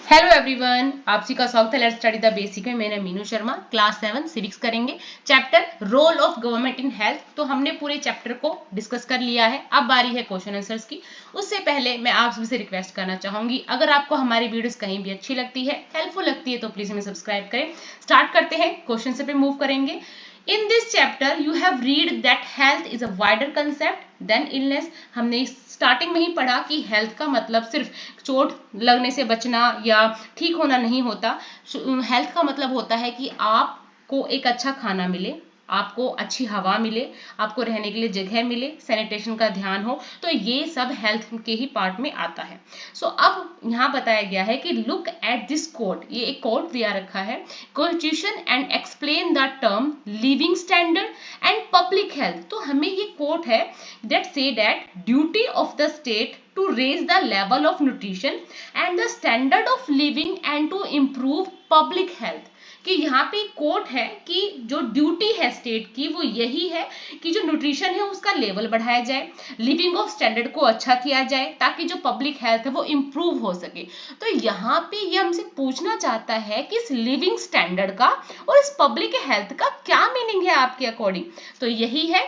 Hello everyone, आप सभी का स्वागत है। लेट्स स्टडी द बेसिक में। मेरा मीनू शर्मा, क्लास 7 सिविक्स करेंगे। Chapter role of government in health. तो हमने पूरे चैप्टर को डिस्कस कर लिया है। अब बारी है क्वेश्चन आंसर्स की। उससे पहले मैं आप सभी से रिक्वेस्ट करना चाहूंगी, अगर आपको हमारी वीडियोस कहीं भी अच्छी लगती है, हेल्पफुल लगती है, तो प्लीज हमें सब्सक्राइब करें। स्टार्ट करते हैं, क्वेश्चन से पे मूव करेंगे। In this chapter you have read that health is a wider concept than illness। हमने स्टार्टिंग में ही पढ़ा कि हेल्थ का मतलब सिर्फ चोट लगने से बचना या ठीक होना नहीं होता। हेल्थ का मतलब होता है कि आपको एक अच्छा खाना मिले, आपको अच्छी हवा मिले, आपको रहने के लिए जगह मिले, सैनिटेशन का ध्यान हो, तो ये सब हेल्थ के ही पार्ट में आता है। अब यहाँ बताया गया है कि लुक एट दिस कोट, ये एक कोट दिया रखा है, constitution and explain the term living standard and public health. तो हमें ये कोट है that say that duty of the state to raise the level of nutrition and the standard of living and to improve public health। कि यहाँ पे coat है कि जो ड्यूटी है स्टेट की वो यही है कि जो न्यूट्रिशन है उसका लेवल बढ़ाया जाए, लिविंग ऑफ स्टैंडर्ड को अच्छा किया जाए, ताकि जो पब्लिक हेल्थ है वो इम्प्रूव हो सके। तो यहाँ पे ये हमसे पूछना चाहता है कि इस लिविंग स्टैंडर्ड का और इस पब्लिक हेल्थ का क्या मीनिंग है आपके अकॉर्डिंग। तो यही है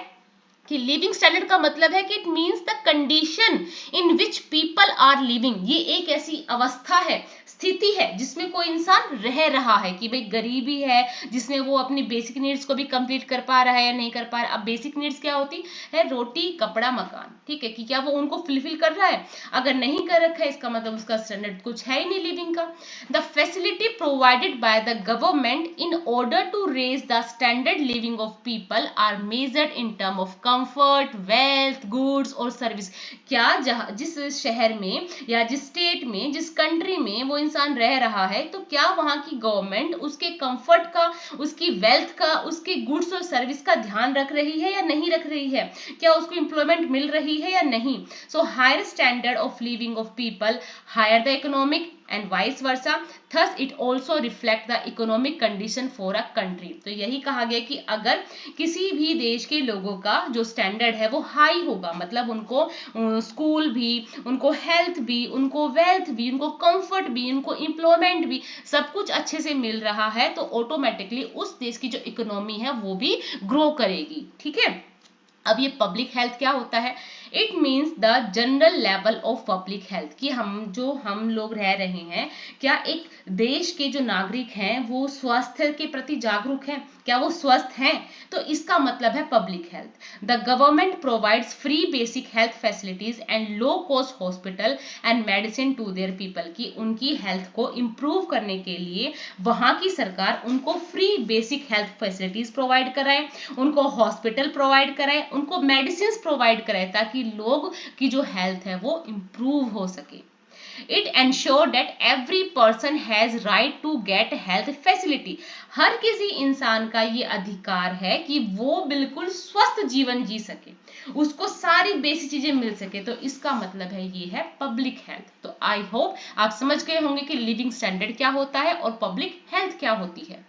कि लिविंग स्टैंडर्ड का मतलब है कि it means the condition in which people are living. ये एक ऐसी अवस्था है, स्थिति है जिसमें कोई इंसान रह रहा है, कि भाई गरीबी है जिसमें वो अपनी बेसिक नीड्स को भी कंप्लीट कर पा रहा है या नहीं कर पा रहा। अब बेसिक नीड्स क्या होती है? रोटी, कपड़ा, मकान। ठीक है, कि क्या वो उनको फुलफिल कर रहा है? अगर नहीं कर रखा है, इसका मतलब उसका स्टैंडर्ड कुछ है ही नहीं लिविंग का। The facility provided by the government in order to raise the standard living of people are measured in term of comfort, wealth, goods और सर्विस। क्या जिस शहर में या जिस स्टेट में, जिस कंट्री में वो इंसान रह रहा है, तो क्या वहां की गवर्नमेंट उसके कंफर्ट का, उसकी वेल्थ का, उसके गुड्स और सर्विस का ध्यान रख रही है या नहीं रख रही है? क्या उसको एम्प्लॉयमेंट मिल रही है या नहीं? So higher standard of living of people higher the economic and vice versa, thus it also reflect the economic condition for a country। तो यही कहा गया कि अगर किसी भी देश के लोगों का जो स्टैंडर्ड है वो हाई होगा, मतलब उनको स्कूल भी, उनको हेल्थ भी, उनको वेल्थ भी, उनको कंफर्ट भी, उनको एम्प्लॉयमेंट भी, सब कुछ अच्छे से मिल रहा है, तो ऑटोमेटिकली उस देश की जो इकोनॉमी है वो भी ग्रो करेगी। ठीक है। अब ये पब्लिक हेल्थ क्या होता है? It means the general level of public health, कि हम लोग रह रहे हैं, क्या एक देश के जो नागरिक हैं वो स्वास्थ्य के प्रति जागरूक हैं, क्या वो स्वस्थ हैं? तो इसका मतलब है public health. The government provides free basic health facilities and low cost hospital and medicine to their people, की उनकी हेल्थ को इम्प्रूव करने के लिए वहां की सरकार उनको free basic health facilities provide कराए, उनको हॉस्पिटल प्रोवाइड कराए, उनको मेडिसिन प्रोवाइड कराए, ताकि लोग की जो हेल्थ है वो इम्प्रूव हो सके। It ensure that every person has right to get health facility. हर किसी इंसान का ये अधिकार है कि वो बिल्कुल स्वस्थ जीवन जी सके, उसको सारी बेसिक चीजें मिल सके। तो इसका मतलब है ये है पब्लिक हेल्थ। तो आई होप आप समझ गए होंगे कि लिविंग स्टैंडर्ड क्या होता है और पब्लिक हेल्थ क्या होती है।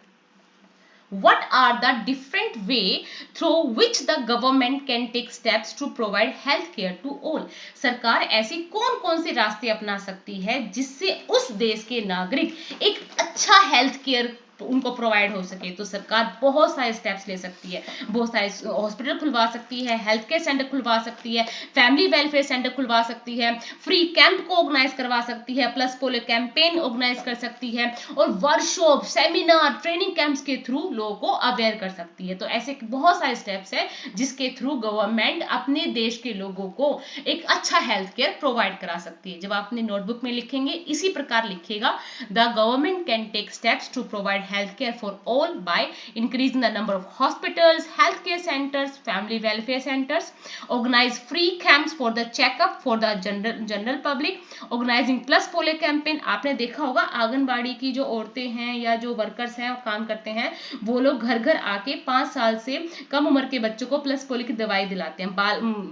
What are the different way through which the government can take steps to provide health care to all? सरकार ऐसे कौन कौन से रास्ते अपना सकती है जिससे उस देश के नागरिक एक अच्छा हेल्थ केयर उनको प्रोवाइड हो सके। तो सरकार बहुत सारे स्टेप्स ले सकती है, बहुत सारे हॉस्पिटल खुलवा सकती है, हेल्थ केयर सेंटर खुलवा सकती है, फैमिली वेलफेयर सेंटर खुलवा सकती है, फ्री कैंप को ऑर्गेनाइज करवा सकती है, प्लस पोलियो कैंपेन ऑर्गेनाइज कर सकती है, और वर्कशॉप, सेमिनार, ट्रेनिंग कैंप्स के थ्रू लोगों को अवेयर कर सकती है। तो ऐसे बहुत सारे स्टेप्स है जिसके थ्रू गवर्नमेंट अपने देश के लोगों को एक अच्छा हेल्थ केयर प्रोवाइड करा सकती है। जब आप अपने नोटबुक में लिखेंगे इसी प्रकार लिखिएगा, the government can take steps to provide healthcare for all by increasing the number of hospitals, healthcare centers, family welfare centers, organize free camps for the checkup for the general public, organizing plus polio campaign। आपने देखा होगा आंगनबाड़ी की जो औरतें हैं या जो workers हैं काम करते हैं, वो लोग घर घर आके 5 साल से कम उम्र के बच्चों को प्लस पोलियो की दवाई दिलाते हैं,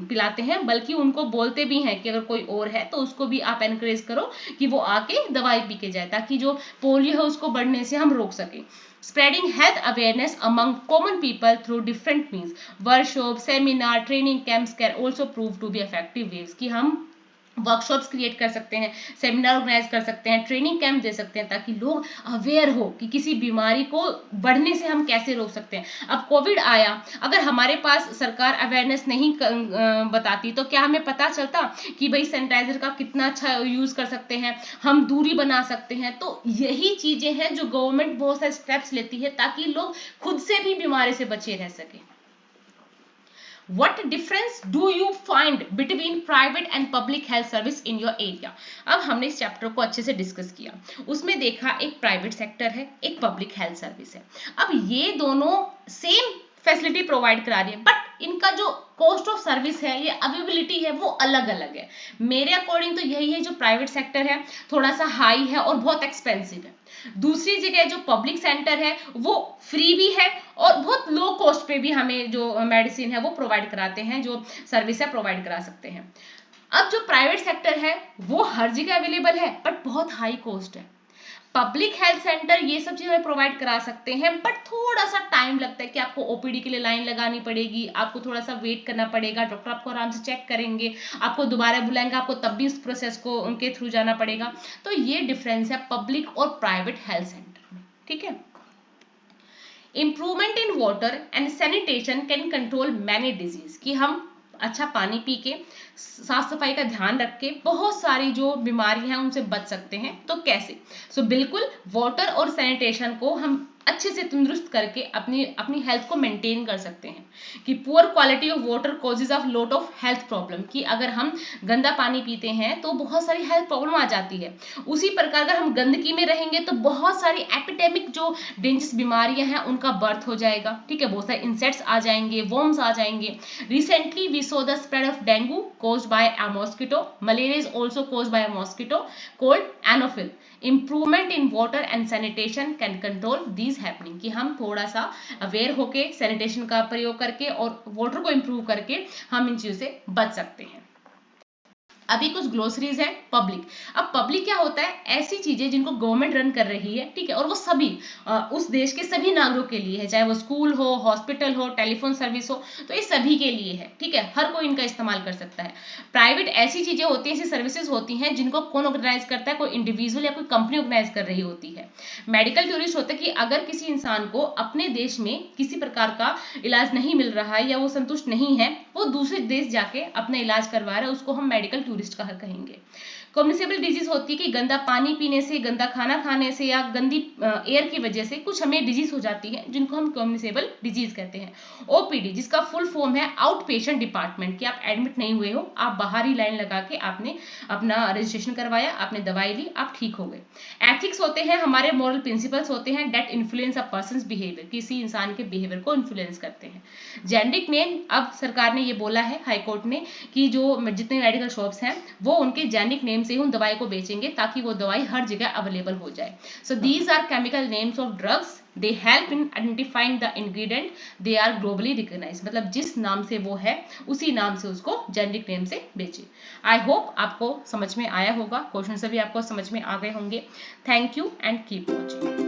पिलाते हैं, बल्कि उनको बोलते भी हैं कि अगर कोई और है तो उसको भी आप एनकरेज करो कि वो आके दवाई पी के जाए, ताकि जो पोलियो है उसको बढ़ने से हम रोक सकें। Spreading health awareness among common people through different means, workshop, seminar, training camps can also prove to be effective ways, कि हम वर्कशॉप्स क्रिएट कर सकते हैं, सेमिनार ऑर्गेनाइज कर सकते हैं, ट्रेनिंग कैंप दे सकते हैं, ताकि लोग अवेयर हो कि किसी बीमारी को बढ़ने से हम कैसे रोक सकते हैं। अब कोविड आया, अगर हमारे पास सरकार अवेयरनेस नहीं बताती तो क्या हमें पता चलता कि भाई सैनिटाइजर का कितना अच्छा यूज कर सकते हैं, हम दूरी बना सकते हैं। तो यही चीजें हैं जो गवर्नमेंट बहुत सारे स्टेप्स लेती है ताकि लोग खुद से भी बीमारी से बचे रह सके। What difference do you find between private and public health service in your area? अब हमने इस चैप्टर को अच्छे से डिस्कस किया, उसमें देखा एक प्राइवेट सेक्टर है, एक पब्लिक हेल्थ सर्विस है। अब ये दोनों सेम फैसिलिटी प्रोवाइड करा रही है, बट इनका जो कॉस्ट ऑफ सर्विस है, ये अवेलेबिलिटी है, वो अलग अलग है। मेरे अकॉर्डिंग तो यही है, जो प्राइवेट सेक्टर है थोड़ा सा हाई है और बहुत एक्सपेंसिव है। दूसरी जगह जो पब्लिक सेंटर है वो फ्री भी है और बहुत लो कॉस्ट पे भी हमें जो मेडिसिन है वो प्रोवाइड कराते हैं, जो सर्विस है प्रोवाइड करा सकते हैं। अब जो प्राइवेट सेक्टर है वो हर जगह अवेलेबल है बट बहुत हाई कॉस्ट है। पब्लिक हेल्थ सेंटर ये सब चीजें प्रोवाइड करा सकते हैं बट थोड़ा सा टाइम लगता है कि आपको ओपीडी के लिए लाइन लगानी पड़ेगी, आपको थोड़ा सा वेट करना पड़ेगा, डॉक्टर आपको आराम से चेक करेंगे, आपको दोबारा बुलाएंगे, आपको तब भी इस प्रोसेस को उनके थ्रू जाना पड़ेगा। तो ये डिफरेंस है पब्लिक और प्राइवेट हेल्थ सेंटर में, ठीक है। Improvement in water and sanitation can control many disease, कि हम अच्छा पानी पी के साफ सफाई का ध्यान रख के बहुत सारी जो बीमारियां हैं उनसे बच सकते हैं। तो कैसे? बिल्कुल वाटर और सैनिटेशन को हम अच्छे से तंदुरुस्त करके अपनी हेल्थ को मेंटेन कर सकते हैं। कि poor quality of water causes of lot of health problem, कि अगर हम गंदा पानी पीते हैं तो बहुत सारी हेल्थ प्रॉब्लम आ जाती है। उसी प्रकार अगर हम गंदगी में रहेंगे तो बहुत सारी एपिडेमिक जो डेंजरस बीमारियां हैं उनका बर्थ हो जाएगा, ठीक है। बहुत सारे इंसेक्ट्स आ जाएंगे, वर्म्स आ जाएंगे। Recently we saw the spread of dengue caused by a mosquito. Malaria is also caused by a mosquito called Anopheles. Improvement in water and sanitation can control these happening, कि हम थोड़ा सा aware होके sanitation का प्रयोग करके और water को इम्प्रूव करके हम इन चीजों से बच सकते हैं। अभी कुछ ग्लोसरीज है पब्लिक। अब पब्लिक क्या होता है? ऐसी चीजें जिनको गवर्नमेंट रन कर रही है, ठीक है, और वो सभी उस देश के सभी नागरिकों के लिए है, चाहे वो स्कूल हो, हॉस्पिटल हो, टेलीफोन सर्विस हो, तो ये सभी के लिए है, ठीक है, हर कोई इनका इस्तेमाल कर सकता है। प्राइवेट ऐसी चीजें होती हैं, ऐसी सर्विसेज होती हैं जिनको कौन ऑर्गेनाइज करता है? कोई इंडिविजुअल या कोई कंपनी ऑर्गेनाइज कर रही होती है। मेडिकल टूरिस्ट होता है कि अगर किसी इंसान को अपने देश में किसी प्रकार का इलाज नहीं मिल रहा है या वो संतुष्ट नहीं है, वो दूसरे देश जाके अपना इलाज करवा रहा है, उसको हम मेडिकल टूरिस्ट कहेंगे। कम्युनिकेबल डिजीज होती है कि गंदा पानी पीने से, गंदा खाना खाने से या गंदी एयर की वजह से कुछ हमें डिजीज हो जाती है, जिनको हम कम्युनिकेबल डिजीज कहते हैं। ओपीडी जिसका फुल फॉर्म है आउट पेशेंट डिपार्टमेंट, कि आप एडमिट नहीं हुए हो, आप बाहर ही लाइन लगा के आपने अपना रजिस्ट्रेशन करवाया, आपने दवाई ली, आप ठीक हो गए। एथिक्स होते हैं हमारे मोरल प्रिंसिपल्स होते हैं that influence a persons behaviour, किसी इंसान के बिहेवियर को इन्फ्लुएंस करते हैं। जेनेरिक नेम, अब सरकार ने ये बोला है हाईकोर्ट ने कि जो जितने मेडिकल शॉप्स हैं वो उनके जेनेरिक नेम से ही उन दवाई को बेचेंगे ताकि वो दवाई हर जगह अवेलेबल हो जाए। So these are chemical names of drugs, they help in identifying the ingredient, they are globally recognised, मतलब जिस नाम से वो है उसी नाम से उसको जेनेरिक नेम से बेचे। आई होप आपको समझ में आया होगा, क्वेश्चन से भी आपको समझ में आ गए होंगे। Thank you and keep watching.